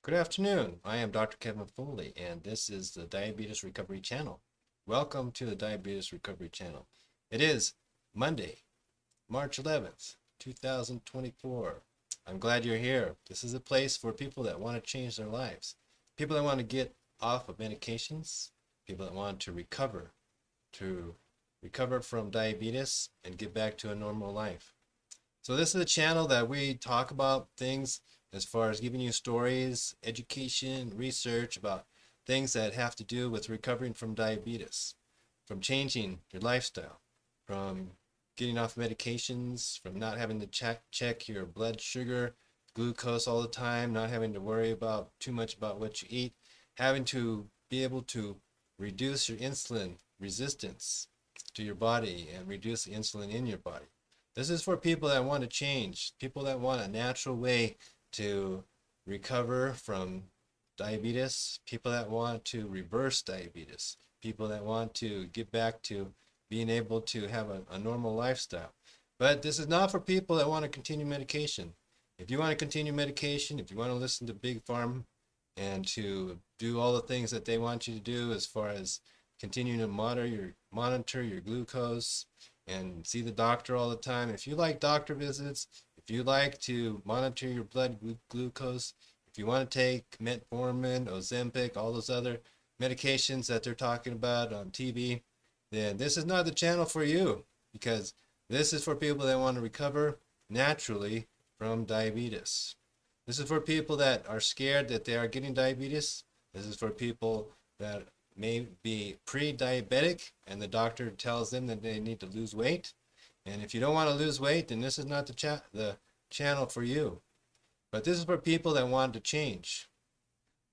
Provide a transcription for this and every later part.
Good afternoon. I am Dr. Kevin Foley, and this is the Diabetes Recovery Channel. Welcome to the Diabetes Recovery Channel. It is Monday, March 11th, 2024. I'm glad you're here. This is a place for people that want to change their lives, people that want to get off of medications, people that want to recover from diabetes and get back to a normal life. So this is a channel that we talk about things as far as giving you stories, education, research about things that have to do with recovering from diabetes, from changing your lifestyle, from getting off medications, from not having to check your blood sugar, glucose all the time, not having to worry about too much about what you eat, having to be able to reduce your insulin resistance to your body and reduce the insulin in your body. This is for people that want to change, people that want a natural way to recover from diabetes, people that want to reverse diabetes, people that want to get back to being able to have a normal lifestyle. But this is not for people that want to continue medication. If you want to continue medication, if you want to listen to Big Pharma and to do all the things that they want you to do as far as continuing to monitor your glucose and see the doctor all the time. If you like doctor visits, if you like to monitor your blood glucose, if you want to take metformin, Ozempic, all those other medications that they're talking about on TV, then this is not the channel for you, because this is for people that want to recover naturally from diabetes. This is for people that are scared that they are getting diabetes. This is for people that may be pre-diabetic and the doctor tells them that they need to lose weight. And if you don't want to lose weight, then this is not the channel for you. But this is for people that want to change,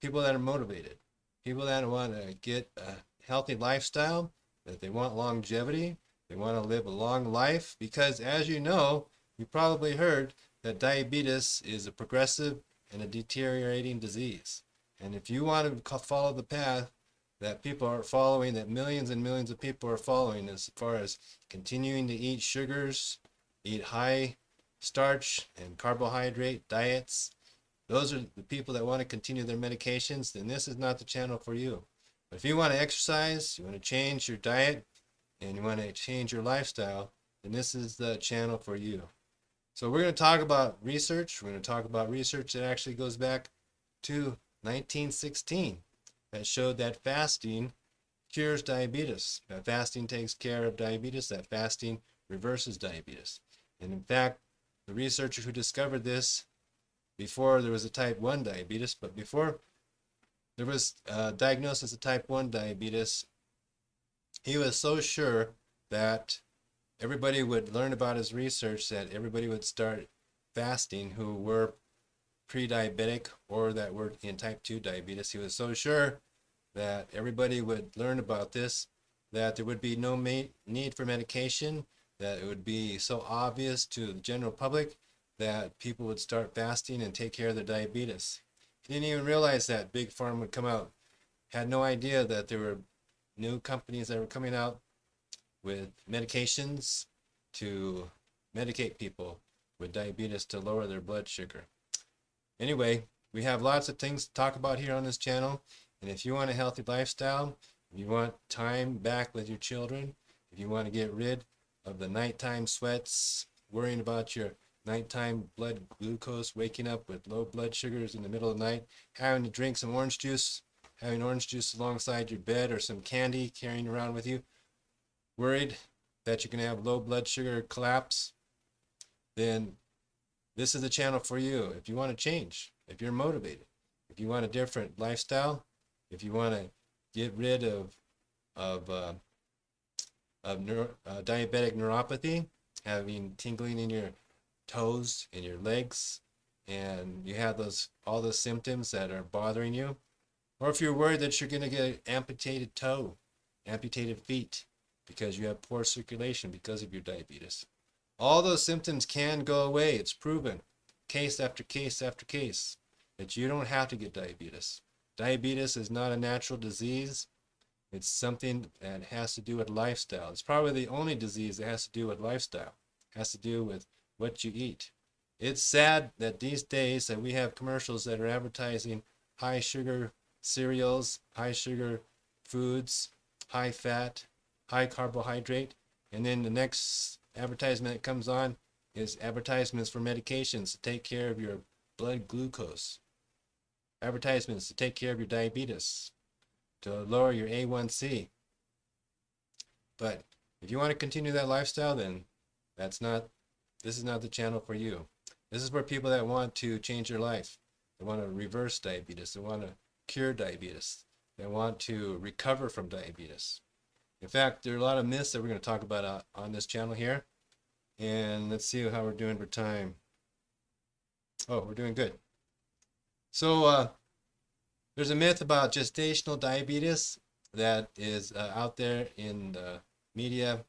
people that are motivated, people that want to get a healthy lifestyle, that they want longevity, they want to live a long life. Because as you know, you probably heard that diabetes is a progressive and a deteriorating disease. And if you want to follow the path that people are following, that millions and millions of people are following, as far as continuing to eat sugars, eat high starch and carbohydrate diets, those are the people that want to continue their medications, then this is not the channel for you. But if you want to exercise, you want to change your diet, and you want to change your lifestyle, then this is the channel for you. So we're going to talk about research. We're going to talk about research that actually goes back to 1916 that showed that fasting cures diabetes, that fasting takes care of diabetes, that fasting reverses diabetes. And in fact, the researcher who discovered this before there was a type 1 diabetes, but before there was a diagnosis of type 1 diabetes, he was so sure that everybody would learn about his research, that everybody would start fasting who were pre-diabetic or that were in type 2 diabetes. He was so sure that everybody would learn about this, that there would be no need for medication, that it would be so obvious to the general public that people would start fasting and take care of their diabetes. He didn't even realize that Big Pharma would come out. Had no idea that there were new companies that were coming out with medications to medicate people with diabetes to lower their blood sugar. Anyway, we have lots of things to talk about here on this channel. And if you want a healthy lifestyle, if you want time back with your children, if you want to get rid of the nighttime sweats, worrying about your nighttime blood glucose, waking up with low blood sugars in the middle of the night, having to drink some orange juice, having orange juice alongside your bed, or some candy carrying around with you, worried that you're going to have low blood sugar collapse, then this is the channel for you. If you want to change, if you're motivated, if you want a different lifestyle, if you want to get rid of diabetic neuropathy, having tingling in your toes and your legs, and you have all those symptoms that are bothering you, or if you're worried that you're going to get an amputated toe, amputated feet, because you have poor circulation because of your diabetes, all those symptoms can go away. It's proven, case after case after case, that you don't have to get diabetes. Diabetes is not a natural disease. It's something that has to do with lifestyle. It's probably the only disease that has to do with lifestyle. It has to do with what you eat. It's sad that these days that we have commercials that are advertising high sugar cereals, high sugar foods, high fat, high carbohydrate. And then the next advertisement that comes on is advertisements for medications to take care of your blood glucose, advertisements to take care of your diabetes, to lower your A1C. But if you want to continue that lifestyle, then this is not the channel for you. This is for people that want to change their life. They want to reverse diabetes. They want to cure diabetes. They want to recover from diabetes. In fact, there are a lot of myths that we're going to talk about on this channel here. And let's see how we're doing for time. Oh, we're doing good. So there's a myth about gestational diabetes that is out there in the media,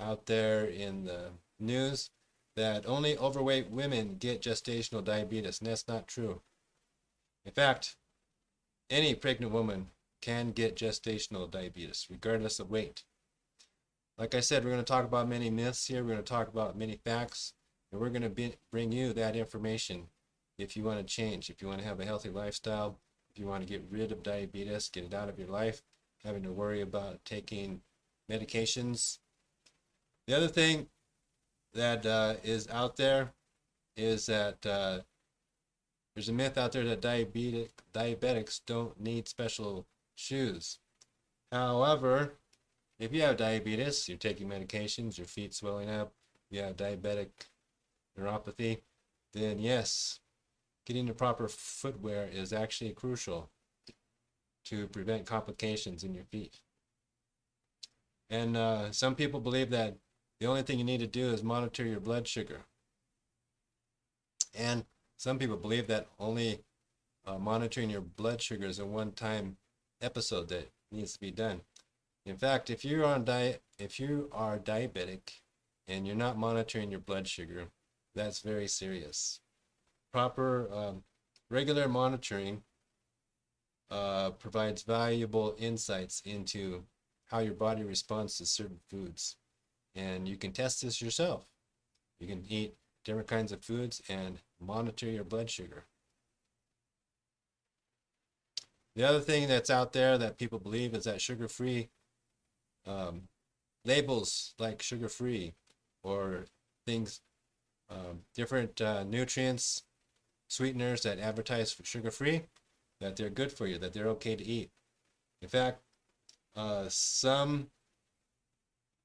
out there in the news, that only overweight women get gestational diabetes, and that's not true. In fact, any pregnant woman can get gestational diabetes, regardless of weight. Like I said, we're going to talk about many myths here. We're going to talk about many facts, and we're going to bring you that information if you want to change, if you want to have a healthy lifestyle, if you want to get rid of diabetes, get it out of your life, having to worry about taking medications. The other thing that is out there is that there's a myth out there that diabetics don't need special shoes. However, if you have diabetes, you're taking medications, your feet swelling up, you have diabetic neuropathy, then yes, getting the proper footwear is actually crucial to prevent complications in your feet. And some people believe that the only thing you need to do is monitor your blood sugar. And some people believe that only monitoring your blood sugar is a one-time episode that needs to be done. In fact, if you are diabetic and you're not monitoring your blood sugar, that's very serious. Proper regular monitoring provides valuable insights into how your body responds to certain foods. And you can test this yourself. You can eat different kinds of foods and monitor your blood sugar. The other thing that's out there that people believe is that sugar-free labels like sugar-free or things, different nutrients, sweeteners that advertise for sugar-free, that they're good for you, that they're okay to eat. In fact, some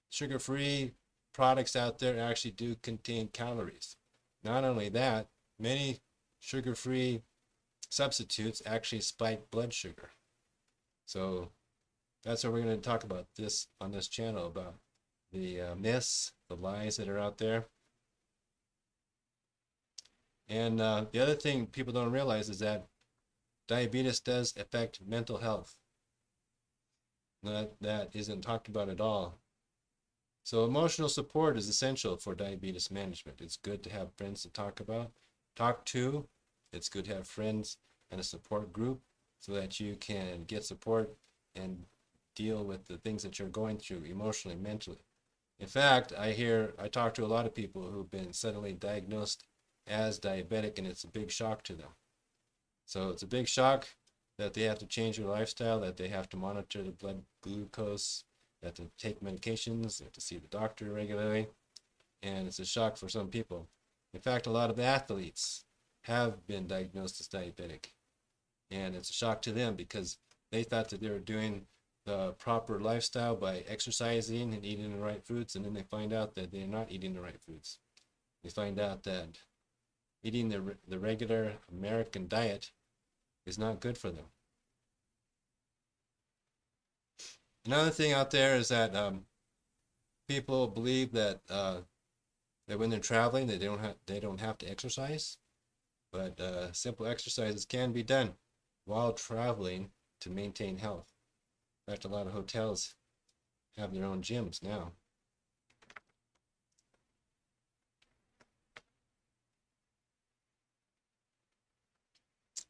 sugar-free products out there actually do contain calories. Not only that, many sugar-free substitutes actually spike blood sugar. So that's what we're going to talk about this on this channel, about the myths, the lies that are out there. And the other thing people don't realize is that diabetes does affect mental health. That isn't talked about at all. So emotional support is essential for diabetes management. It's good to have friends to talk to. It's good to have friends and a support group so that you can get support and deal with the things that you're going through emotionally, mentally. In fact, I talk to a lot of people who've been suddenly diagnosed as diabetic, and it's a big shock to them. So it's a big shock that they have to change their lifestyle, that they have to monitor the blood glucose, they have to take medications, they have to see the doctor regularly, and it's a shock for some people. In fact, a lot of athletes have been diagnosed as diabetic, and it's a shock to them because they thought that they were doing the proper lifestyle by exercising and eating the right foods, and then they find out that they're not eating the right foods. They find out that eating the regular American diet is not good for them. Another thing out there is that people believe that that when they're traveling, they don't have to exercise, but simple exercises can be done while traveling to maintain health. In fact, a lot of hotels have their own gyms now.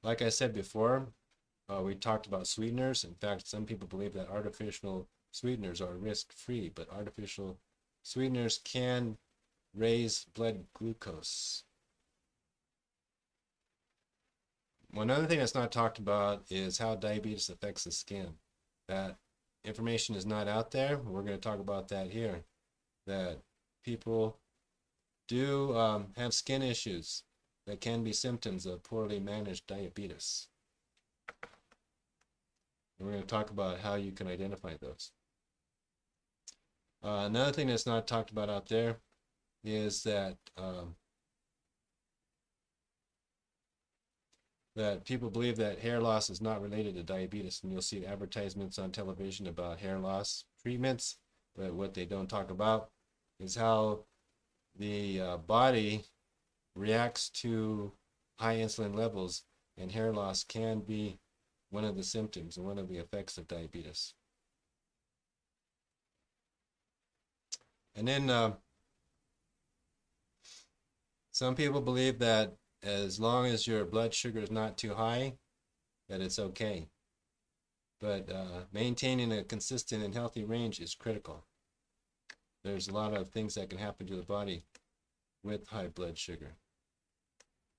Like I said before, we talked about sweeteners. In fact, some people believe that artificial sweeteners are risk-free, but artificial sweeteners can raise blood glucose. one other thing that's not talked about is how diabetes affects the skin. That information is not out there. We're going to talk about that here. That people do have skin issues that can be symptoms of poorly managed diabetes. And we're going to talk about how you can identify those. Another thing that's not talked about out there is that that people believe that hair loss is not related to diabetes, and you'll see advertisements on television about hair loss treatments, but what they don't talk about is how the body reacts to high insulin levels, and hair loss can be one of the symptoms and one of the effects of diabetes. And then some people believe that as long as your blood sugar is not too high, that it's okay. But maintaining a consistent and healthy range is critical. There's a lot of things that can happen to the body with high blood sugar.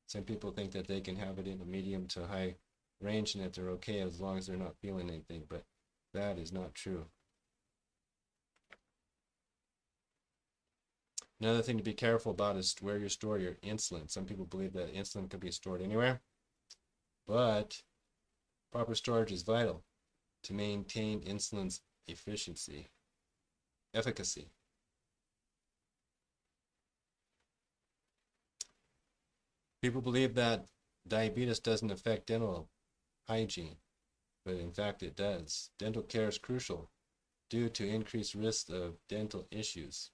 Some people think that they can have it in a medium to high range and that they're okay as long as they're not feeling anything, but that is not true. Another thing to be careful about is where you store your insulin. Some people believe that insulin can be stored anywhere, but proper storage is vital to maintain insulin's efficacy. People believe that diabetes doesn't affect dental hygiene, but in fact it does. Dental care is crucial due to increased risk of dental issues.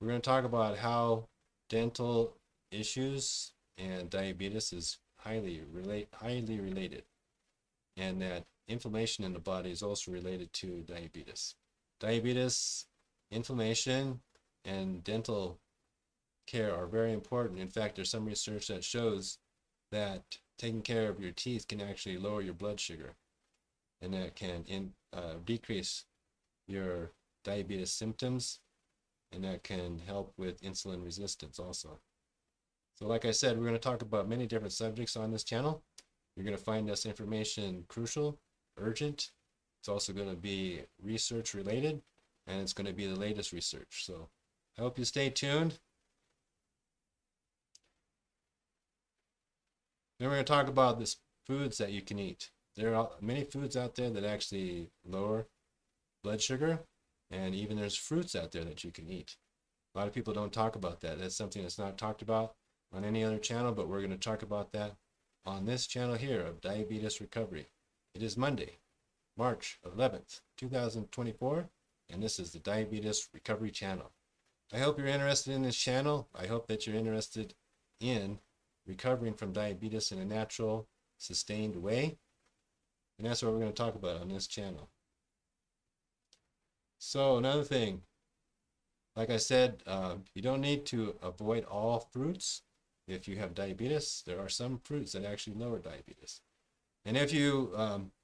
We're going to talk about how dental issues and diabetes is highly related, and that inflammation in the body is also related to diabetes. Diabetes, inflammation, and dental care are very important. In fact, there's some research that shows that taking care of your teeth can actually lower your blood sugar, and that can decrease your diabetes symptoms, and that can help with insulin resistance also. So like I said, we're going to talk about many different subjects on this channel. You're going to find this information crucial, urgent. It's also going to be research related, and it's going to be the latest research. So I hope you stay tuned. Then we're going to talk about the foods that you can eat. There are many foods out there that actually lower blood sugar, and even there's fruits out there that you can eat. A lot of people don't talk about that. That's something that's not talked about on any other channel, but we're going to talk about that on this channel here of Diabetes Recovery. It is Monday, March 11th, 2024, and this is the Diabetes Recovery channel. I hope you're interested in this channel. I hope that you're interested in recovering from diabetes in a natural, sustained way. And that's what we're going to talk about on this channel. So another thing, like I said, you don't need to avoid all fruits if you have diabetes. There are some fruits that actually lower diabetes. And if you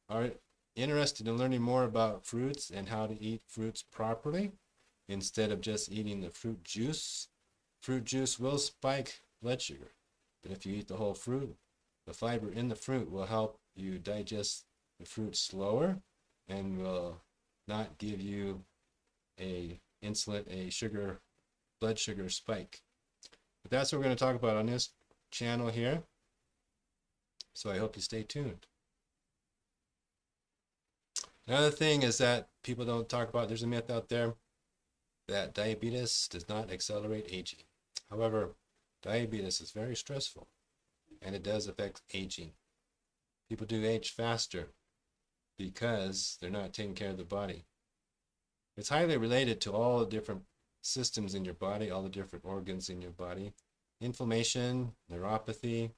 are interested in learning more about fruits and how to eat fruits properly, instead of just eating the fruit juice will spike blood sugar. But if you eat the whole fruit, the fiber in the fruit will help you digest the fruit slower and will not give you a blood sugar spike. But that's what we're going to talk about on this channel here. So I hope you stay tuned. Another thing is that people don't talk about, there's a myth out there that diabetes does not accelerate aging. However, diabetes is very stressful, and it does affect aging. People do age faster because they're not taking care of the body. It's highly related to all the different systems in your body, all the different organs in your body. Inflammation, neuropathy,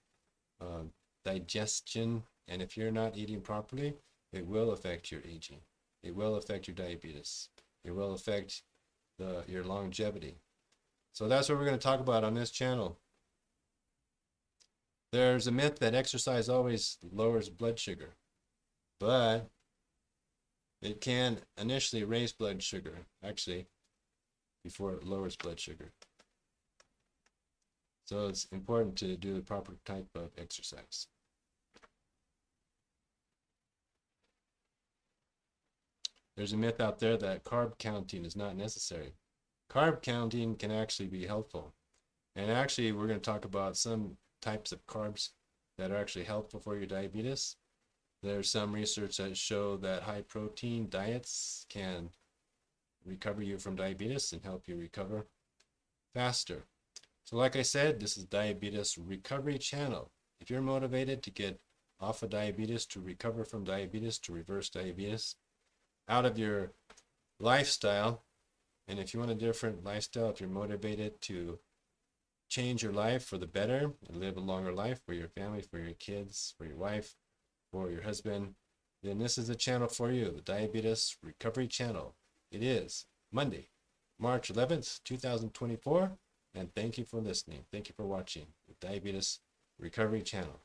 digestion, and if you're not eating properly, it will affect your aging. It will affect your diabetes. It will affect your longevity. So that's what we're going to talk about on this channel. There's a myth that exercise always lowers blood sugar, but it can initially raise blood sugar, actually, before it lowers blood sugar. So it's important to do the proper type of exercise. There's a myth out there that carb counting is not necessary. Carb counting can actually be helpful. And actually, we're going to talk about some types of carbs that are actually helpful for your diabetes. There's some research that show that high protein diets can recover you from diabetes and help you recover faster. So like I said, this is Diabetes Recovery Channel. If you're motivated to get off of diabetes, to recover from diabetes, to reverse diabetes out of your lifestyle, and if you want a different lifestyle, if you're motivated to change your life for the better and live a longer life for your family, for your kids, for your wife, for your husband, then this is the channel for you, the Diabetes Recovery Channel. It is Monday, March 11th, 2024, and thank you for listening. Thank you for watching the Diabetes Recovery Channel.